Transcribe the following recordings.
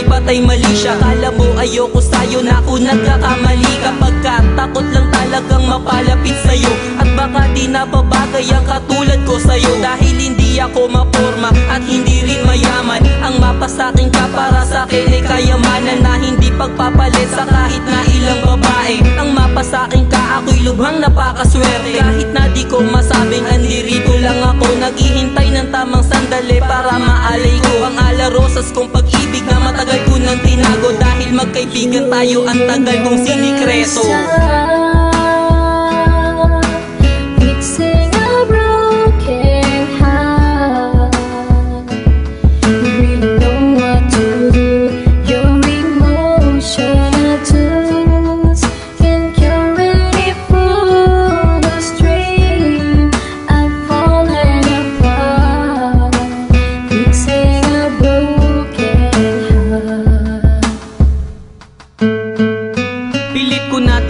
ay patay mali siya. Kala mo ayoko sa'yo na ako nagkakamali. Kapag takot lang talagang mapalapit sa'yo, at baka di nababagay ang katulad ko sa'yo. Dahil hindi ako maporma at hindi rin mayaman, ang mapasakin ka para sa'kin ay kayamanan na hindi pagpapalit sa kahit na ilang babae. Ang mapasakin ka, ako'y lubhang napakaswerte. Kahit na di ko masabing andirito lang ako, naghihintay ng tamang sandali para maalay ko ang alarosas kong pag-ibig na matagal ko nang tinago. Dahil magkaibigan tayo, ang tagal kong sinikreto.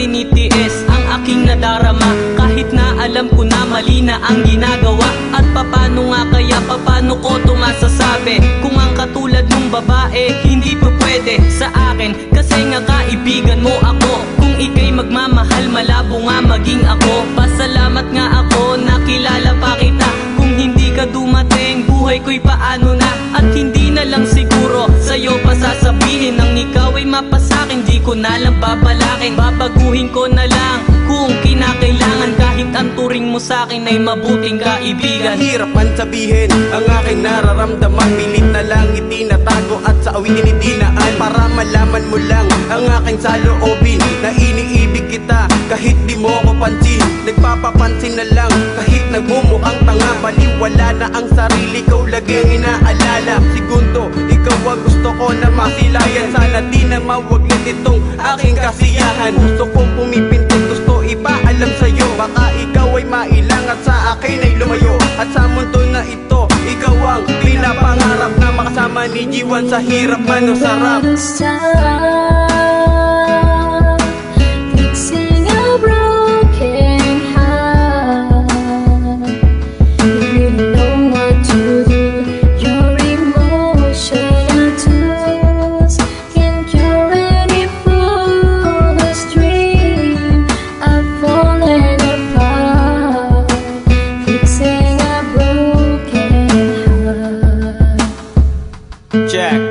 Tinitiis ang aking nadarama, kahit na alam ko na mali na ang ginagawa. At papano nga kaya, papano ko ito masasabi kung ang katulad mong babae hindi to pwede sa akin? Kasi nga kaibigan mo ako, kung ika'y magmamahal malabo nga maging ako. Pasalamat nga ako nakilala pa kita, kung hindi ka dumating buhay ko'y paano na. At hindi na lang siguro sa'yo pa sasabihin, nang ikaw ay mapasakin di ko na lang babalakin. Babaguhin ko na lang kung kinakailangan, kahit ang turing mo sa'kin ay mabuting kaibigan. Hirap man sabihin ang aking nararamdaman, pilit na lang itinatago at sa awitin itinaan, para malaman mo lang ang aking saloobin, na iniibig kita kahit di mo ko pansin. Nagpapapansin na lang kahit nagmumukhang tanga, baliwala na ang sarili ko, lagi ang inaalala. Segundo, ikaw ang gusto ko na masilayan, sana di na mawaglit itong aking kasiyahan. Gusto kong pumipintig, gusto ipaalam sa'yo, baka ikaw ay mailang at sa akin ay lumayo. At sa mundo na ito, ikaw ang pinapangarap, na makasama ni G1 sa hirap man o sarap. Check.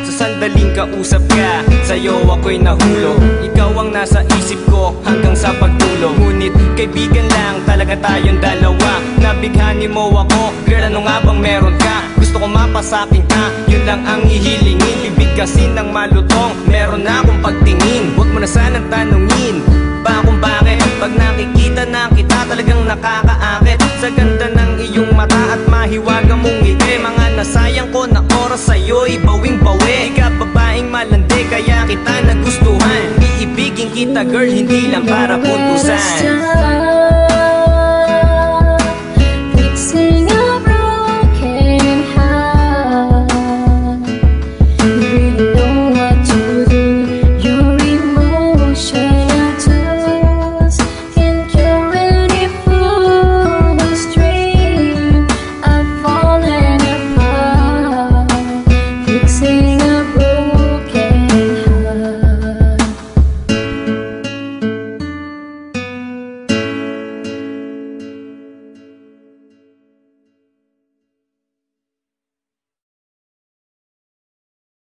Sa sandaling kausap ka, sa'yo ako'y nahulog. Ikaw ang nasa isip ko hanggang sa pagtulog. Ngunit kaibigan lang talaga tayong dalawa. Nabighani mo ako, girl, ano nga bang meron ka? Gusto ko mapasakin ka, yun lang ang ihilingin. Bibig kasi ng malutong, meron na akong pagtingin. Huwag mo na sanang tanungin pa kung bakit, pag nakikita na kita talagang nakakaakit. Sa ganda ng iyong mata at mahiwaga mong ngiti, mga nasayang ko na oras sa'yo'y bawing-bawi. Ikaw babaeng malandi kaya kita nagustuhan, iibigin kita girl, hindi lang para puntusan.